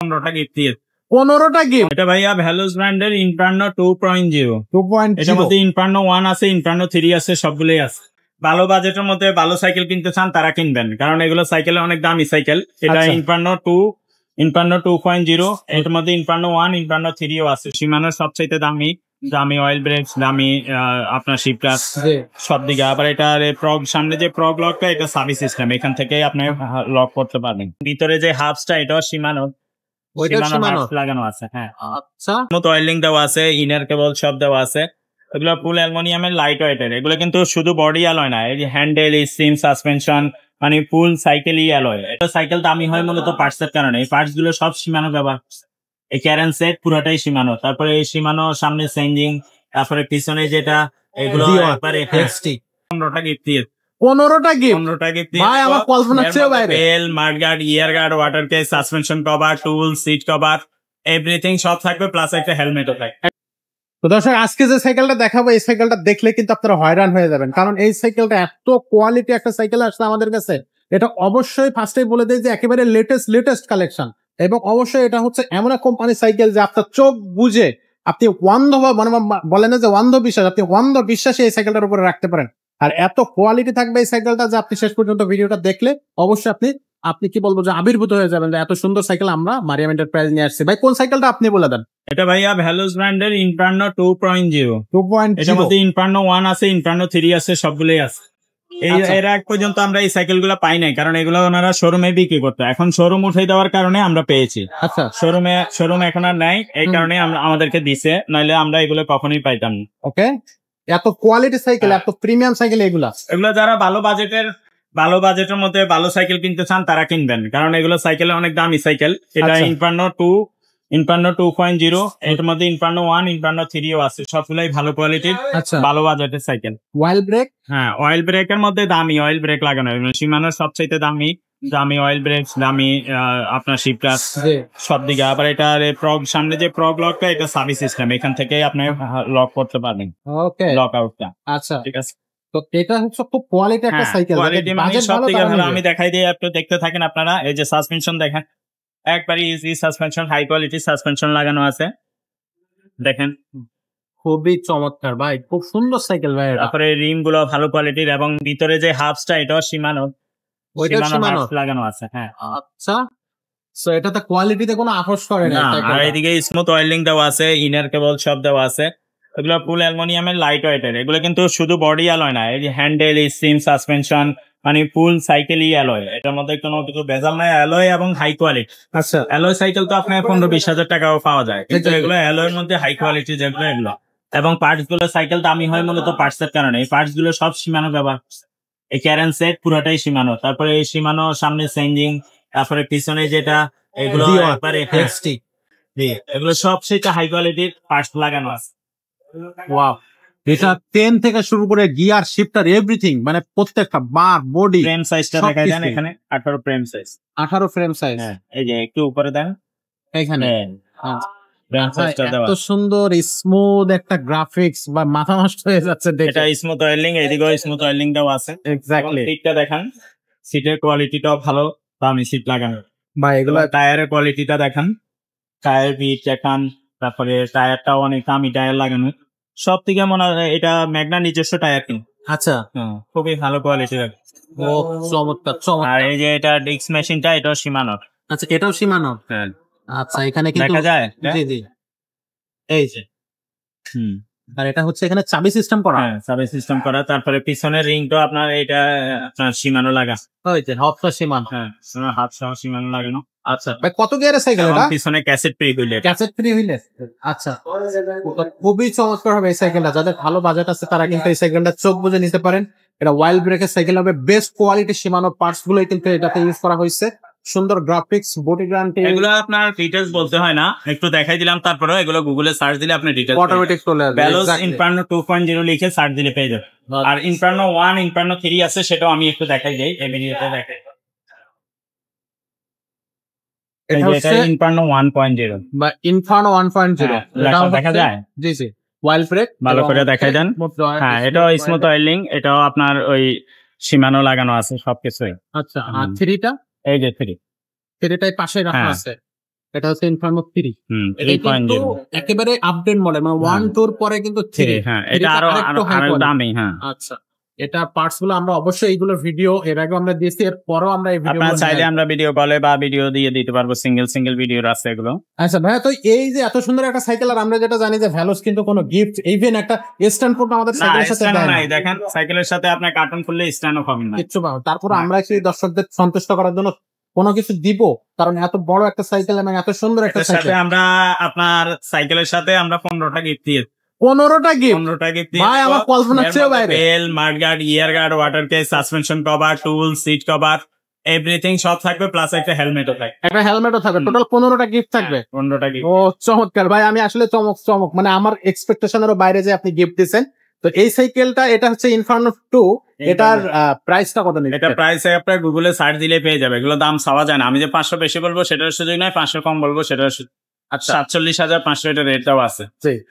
15টা gift দিয়ে 15টা gift. এটা ভাইয়া ভ্যালুস ব্র্যান্ডের ইনফার্নো 2.0। 2.0 এটার মধ্যে ইনফার্নো 1 আছে, ইনফার্নো 3 আছে, সবগুলোই আছে। ভালো বাজেটের মধ্যে ভালো সাইকেল কিনতে চান তারা কিনবেন, কারণ এগুলো সাইকেল অনেক দামি সাইকেল। এটা ইনফার্নো 2.0। এটার মধ্যে ইনফার্নো 1, ইনফার্নো 3 ও আছে। শিমানোর সবচাইতে দামি অয়েল ব্রেকস, দামি আপনার শিপটাস সব দিকে। আবার এটার সামনে যে প্রগ লকটা, এটা সার্ভিস সিস্টেম, এখান থেকে আপনি লক করতে পারবেন। ভিতরে যে হাবসটা, এটাও শিমানোর লাগানো আছে। হ্যাঁ, আচ্ছা, অয়েলিং দেওয়া আছে, ইনার কেবল সব দেওয়া আছে। এগুলো ফুল অ্যালুমিনিয়ামের, লাইট ওয়েটের। এগুলো কিন্তু শুধু বডি অ্যালয় না, এই যে হ্যান্ডেল, স্টিম, সাসপেনশন, মানে ফুল সাইকেলই অ্যালয়। এটা সাইকেল দামি হয় মূলত পার্টসের কারণে। এই পার্টস গুলো সব শিমানো ব্যবহার। এই ক্যারেন সেট পুরোটাই শিমানো। তারপরে এই শিমানো সামনে চেঞ্জিং, তারপরে পিছনে যেটা, এগুলো একবারে 15টা গিফট দিয়ে 15টা গিফট। ভাই আমার কল্পনার চেয়েও বাইরে। Bell, mudguard, ear guard, water case, suspension cover, tool, seat cover, everything সব থাকবে, প্লাস একটা হেলমেটও থাকবে। তো দর্শক, আজকে যে সাইকেলটা দেখাবো, এই সাইকেলটা দেখলে কিন্তু আপনারা হয়রান হয়ে যাবেন, কারণ এই সাইকেলটা এত কোয়ালিটি একটা সাইকেল আসছে আমাদের কাছে। এটা অবশ্যই ফার্স্টেই বলে দেয় যে একেবারে লেটেস্ট কালেকশন, এবং অবশ্যই এটা হচ্ছে এমন এক কোম্পানির সাইকেল যে আপনার চোখ বুঝে আপনি মানে বলে না যে অন্ধ বিশ্বাস, আপনি অন্ধ বিশ্বাসে এই সাইকেলটার উপরে রাখতে পারেন। আর এত কোয়ালিটি থাকবে এই সাইকেলটা যে আপনি শেষ পর্যন্ত ভিডিওটা দেখলে অবশ্যই আপনি কি বলবো যে আবির্ভূত হয়ে যাবেন যে এত সুন্দর সাইকেল আমরা মারিয়াম এন্টারপ্রাইজ নিয়ে আসছি। ভাই কোন সাইকেলটা আপনি বলে দেন। এটা ভাইয়া ভ্যালুস ব্র্যান্ডের ইনফার্নো 2.0। এটার মধ্যে ইনফার্নো 1 আছে, ইনফার্নো 3 আছে, সবগুলোই আছে। এর আগ পর্যন্ত আমরা এই সাইকেল গুলো পাই নাই, কারণ এগুলো ওনারা শোরুমে বিক্রি করতো। এখন শোরুম উঠে দেওয়ার কারণে আমরা পেয়েছি। আচ্ছা, শোরুম এখন আর নাই, এই কারণে আমাদেরকে দিছে, নইলে আমরা এগুলো কখনোই পাইতাম না। ওকে, এত কোয়ালিটি সাইকেল, এত প্রিমিয়াম সাইকেল, এগুলো যারা ভালো বাজেটের মধ্যে ভালো সাইকেল কিনতে চান তারা কিনবেন, কারণ এগুলো সাইকেল অনেক দামি সাইকেল। এটা ইনফার্নো 2.0। এটার মধ্যে ইনফার্নো 1, ইনফার্নো 3 ও আছে, সবগুলাই ভালো কোয়ালিটির, ভালো বাজেটের সাইকেল। অয়েল ব্রেক, হ্যাঁ, অয়েল ব্রেকের মধ্যে দামি অয়েল ব্রেক লাগানো, শিমানোর সবচাইতে দামি অয়েল ব্রেকস, দামি আপনার শিপটাস সব দিকে। আবার এটার সামনে যে প্রগ লকটা, এটা সার্ভিস সিস্টেম, এখান থেকে আপনি লক করতে পারবেন। ওকে, লক আউটটা। আচ্ছা, ঠিক আছে। তো এটা হচ্ছে খুব কোয়ালিটি একটা সাইকেল, আমি দেখাই দিই, আপনি দেখতে থাকেন। আপনারা এই যে সাসপেনশন দেখেন, একবারে easy suspension, high quality suspension লাগানো আছে, দেখেন, খুবই চমৎকার ভাই, খুব সুন্দর সাইকেল ভাই। তারপরে রিম গুলো ভালো কোয়ালিটির, এবং ভিতরে যে হাবসটা, এটাও শিমানো লাগানো আছে। হ্যাঁ, আচ্ছা, সো এটাতে কোয়ালিটিতে কোনো আপোষ করে না। আর এদিকে স্মুথ অয়েলিং দেওয়া আছে, ইনার কেবল সব দেওয়া আছে। এগুলো ফুল অ্যালুমিনিয়ামের, লাইট ওয়েটের। এগুলো কিন্তু শুধু বডি অ্যালয় না, এই যে হ্যান্ডেল, স্টিম, সাসপেনশন, মানে ফুল সাইকেলই অ্যালয়। এটার মধ্যে কোনো কিছু ভেজাল নাই, অ্যালয় এবং হাই কোয়ালিটি। আচ্ছা, অ্যালয় সাইকেল তো আপনার 15-20 হাজার টাকাও পাওয়া যায়, কিন্তু এগুলো অ্যালয়ের মধ্যে হাই কোয়ালিটি যেগুলো, এগুলো। এবং পার্টস গুলো, সাইকেল দামি হয় মূলত পার্টসের কারণে। এই পার্টস গুলো সব শিমানো ব্যবহার। এই ক্যারেন সেট পুরোটাই শিমানো। তারপরে এই শিমানো সামনে চেঞ্জিং, তারপরে পিছনে যেটা, এগুলো একবারে এগুলো সব সেটা হাই কোয়ালিটির পার্টস লাগানো আছে। ওয়াও, এটা 10 থেকে শুরু করে গিয়ার, শিফটার, এভরিথিং, মানে প্রত্যেকটা বার, বডি, ফ্রেম সাইজটা দেখাই দেন। এখানে 18 ফ্রেম সাইজ, 18 ফ্রেম সাইজ। হ্যাঁ, এই যে একটু উপরে দেন, এখানে ফ্রেম সাইজটা দেওয়া। এত সুন্দর স্মুথ একটা গ্রাফিক্স, বা মাথা নষ্ট হয়ে যাচ্ছে দেখে। এটা স্মুথ অয়েলিং, এদিকেও স্মুথ অয়েলিং দেওয়া আছে। এক্স্যাক্টলি। সিটটা দেখান, সিটের কোয়ালিটিটাও ভালো, দামি সিট লাগানো। ভাই এগুলো টায়ারের কোয়ালিটিটা দেখান, টায়ার বিট দেখান, তারপরে টায়ারটাও অনেক দামি টায়ার লাগানো। সব থেকে মনে হয় এটা ম্যাগনা নিজস্ব টায়ার কিন। আচ্ছা, খুবই ভালো কোয়ালিটির। ও চমৎকার চমৎকার। আর এই যে এটা ডিস্ক মেশিনটা, এটাও শিমানোর। আচ্ছা, এটাও শিমানোর। হ্যাঁ, আচ্ছা, এখানে কিন্তু দেখা যায়। জি জি, এই যে, আর এটা হচ্ছে এখানে চাবি সিস্টেম করা। হ্যাঁ, চাবি সিস্টেম করা। তারপরে পিছনের রিংটা আপনার, এটা আপনার শিমানো লাগা। ওই যে হাফটা শিমানো। হ্যাঁ, হাত সহ শিমানো লাগানো। আচ্ছা ভাই, কত গিয়ারের সাইকেল এটা? পিছনে ক্যাসেট ফ্রি হুইলের। ক্যাসেট ফ্রি হুইলের। আচ্ছা, খুবই চমৎকার হবে এই সাইকেলটা। যাদের ভালো বাজেট আছে তারা কিন্তু এই সাইকেলটা চোখ বুজে নিতে পারেন। এটা ওয়াইল্ড ব্রেকের সাইকেল হবে, বেস্ট কোয়ালিটি শিমানো পার্টস গুলোই কিন্তু এটাতে ইউজ করা হয়েছে। সুন্দর গ্রাফিক্স, বডি গ্যারান্টি, এগুলো আপনার ডিটেইলস বলতে হয় না, একটু দেখাই দিলাম। তারপরে এগুলো গুগলে সার্চ দিলে আপনি ডিটেইলস অটোমেটিক চলে আসবে। ভ্যালুস ইনফার্নো 2.0 লিখে সার্চ দিলে পেয়ে যাবেন। আর ইনফার্নো 1, ইনফার্নো 3 আছে, সেটাও আমি একটু দেখাই দেই, এই ভিডিওতে দেখাই। এটা হচ্ছে ইনফার্নো 1.0 বা ইনফার্নো 1.0। এটা দেখা যায়। জি জি, ওয়াইল্ড ব্রেক ভালো করে দেখাই দেন। হ্যাঁ, এটাও স্মুথ অয়েলিং, এটাও আপনার ওই শিমানো লাগানো আছে সবকিছুই। আচ্ছা, আর 3টা, এই যে 3টাই পাশে রাখা আছে। এটা হচ্ছে ইনফার্নো 3। এটা কিন্তু 3.0 একেবারে আপডেট মডেল, মানে 1 2 পরে কিন্তু 3। হ্যাঁ, এটা আরো দামি। হ্যাঁ, আচ্ছা, এটা পার্টস গুলো আমরা অবশ্যই এইগুলোর ভিডিও এর আগে আমরা দিয়েছি, এর পরেও আমরা এই ভিডিও আপনারা চাইলে আমরা ভিডিও কলে বা ভিডিও দিয়ে দিতে পারবো, সিঙ্গেল ভিডিও আছে এগুলো। আচ্ছা ভাইয়া, তো এই যে এত সুন্দর একটা সাইকেল, আর আমরা যেটা জানি যে ভ্যালোস কিন্তু কোনো গিফট ইভেন একটা স্ট্যান্ড পর্যন্ত আমাদের সাইকেলের সাথে দেয় না। দেখেন সাইকেলের সাথে আপনার কার্টুন খুললে স্ট্যান্ডও পাবেন না কিচ্ছু পাবো। তারপর আমরা কি দর্শকদের সন্তুষ্ট করার জন্য কোনো কিছু দিব, কারণ এত বড় একটা সাইকেল এবং এত সুন্দর একটা সাইকেল, আমরা আপনার সাইকেলের সাথে আমরা 15টা গিফট দিয়ে 15টা গিফট ভাই, আমার কল্পনার চেয়েও বাইরে। Bell, mudguard, ear guard, water case, suspension cover, tool, seat cover, everything সব থাকবে, প্লাস একটা হেলমেটও থাকবে। একটা হেলমেটও থাকবে, টোটাল 15টা গিফট থাকবে। 15টা গিফট। ও চমৎকার ভাই, আমি আসলে চমক মানে আমার এক্সপেকটেশনেরও বাইরে যে আপনি গিফট দিচ্ছেন। তো এই সাইকেলটা, এটা হচ্ছে ইনফার্নো 2, এটার প্রাইসটা কত নিচ্ছে? এটা প্রাইস আপনার গুগলে সার্চ দিলে পেয়ে যাবে, এগুলো দাম চাওয়া যায় না। আমি যে 500 বেশি বলবো সেটার সুযোগ নয়, 500 কম বলবো সেটার সুযোগ। আচ্ছা, 47,500 এটা রেটটাও আছে,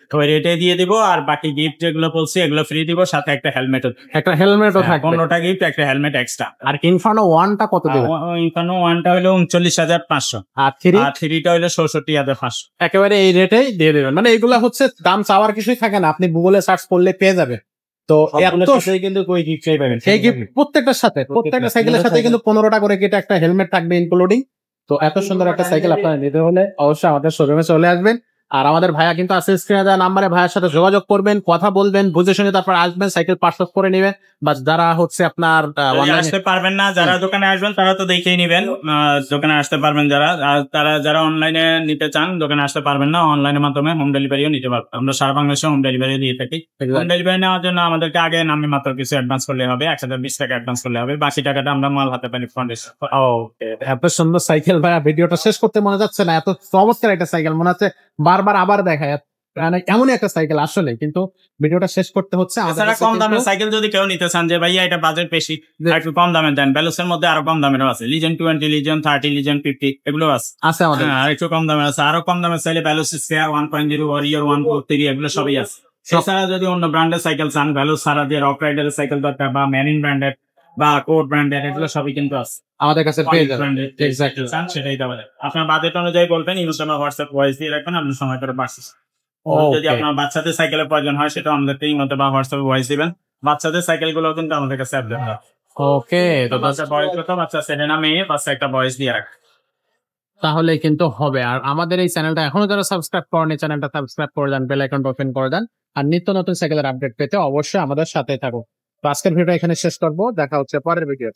তো ওই রেটে দিয়ে দিব। আর বাকি গিফট যেগুলো বলছি এগুলো ফ্রি দিব, সাথে একটা হেলমেটও থাকবে। 15টা গিফট, একটা হেলমেট এক্সট্রা। আর ইনফার্নো 1টা কত দেবে? ইনফার্নো 1টা হলো 39,500, আর 3টা হলো 66,500। একেবারে এই রেটেই দিয়ে দেবেন, মানে এগুলা হচ্ছে দাম চাওয়ার কিছুই থাকে না, আপনি গুগলে সার্চ করলে পেয়ে যাবে। তো কিন্তু কই গিফট পাবেন, এই গিফট প্রত্যেকটা সাইকেলের সাথে কিন্তু 15টা করে কেটে একটা হেলমেট থাকবে ইনক্লুডিং। তো এত সুন্দর একটা সাইকেল আপনারা নিতে হলে অবশ্যই আমাদের শোরুমে চলে আসবেন। আর আমাদের ভাইয়া কিন্তু আছে স্ক্রিনে দেওয়া নাম্বারে, ভাইয়ের সাথে যোগাযোগ করবেন, কথা বলবেন, বুঝে শুনে তারপর আসবেন, সাইকেল পারচেজ করে নেবেন। বা যারা হচ্ছে আপনার আসতে পারবেন না, যারা দোকানে আসবেন তারা তো দেখেই নেবেন, দোকানে আসতে পারবেন যারা, আর যারা অনলাইনে নিতে চান দোকানে আসতে পারবেন না, অনলাইনের মাধ্যমে হোম ডেলিভারিও নিতে পারবেন। আমরা সারা বাংলাদেশে হোম ডেলিভারি দিয়ে থাকি। হোম ডেলিভারি নেওয়ার জন্য আমাদেরকে আগে নামে মাত্র কিছু অ্যাডভান্স করলে হবে, 1,020 টাকা অ্যাডভান্স করলে হবে, বাকি টাকাটা আমরা মাল হাতে পানি ফাউন্ডেশন। এত সুন্দর সাইকেল ভাইয়া, ভিডিওটা শেষ করতে মনে যাচ্ছে না, এত চমৎকার একটা সাইকেল, মনে হচ্ছে বারবার আবার দেখায়, মানে এমনই একটা সাইকেল আসলে। কিন্তু ভিডিওটা শেষ করতে হচ্ছে। কম দামের সাইকেল যদি কেউ নিতে চান যে ভাইয়া এটা বাজেট বেশি, একটু কম দামের দেন, ভ্যালুসের মধ্যে আরো কম দামেরও আছে, লিজেন 20, লিজেন 30, লিজেন 50 এগুলো আছে আমাদের। আর একটু কম দামের আছে, আরো কম দামের চাইলে ভ্যালুস স্কয়ার 1.0, ওয়ারিয়র 1.3 এগুলো সবই আছে। এছাড়া যদি অন্য ব্র্যান্ডের সাইকেল চান, ভ্যালুস ছাড়া যে রক রাইডারের সাইকেল দরকার, বা ম্যারিন ব্র্যান্ডের বা কোড ব্র্যান্ডের, এগুলো সবই কিন্তু আছে আমাদের কাছে পেয়ে যাবেন। সেটাই দেওয়া যায়। আপনার বাজেট অনুযায়ী বলবেন, ইনস্টাগ্রাম, হোয়াটসঅ্যাপ ভয়েস দিয়ে রাখবেন, আপনার সময় করে পারচেজ। যদি আপনার বাচ্চাদের সাইকেলের প্রয়োজন হয় সেটা আমাদেরকে ইমোতে বা হোয়াটসঅ্যাপে ভয়েস দিবেন। বাচ্চাদের সাইকেল গুলো কিন্তু আমাদের কাছে অ্যাভেলেবল। ওকে, তো বাচ্চা বয়স কত, বাচ্চা ছেলে না মেয়ে, বাচ্চা একটা ভয়েস দিয়ে রাখ, তাহলে কিন্তু হবে। আর আমাদের এই চ্যানেলটা এখনো যারা সাবস্ক্রাইব করেনি, চ্যানেলটা সাবস্ক্রাইব করে দেন, বেল আইকনটা ওপেন করে দেন। আর নিত্য নতুন সাইকেলের আপডেট পেতে অবশ্যই আমাদের সাথে থাকুন। তো আজকের ভিডিওটা এখানে শেষ করবো, দেখা হচ্ছে পরের ভিডিও।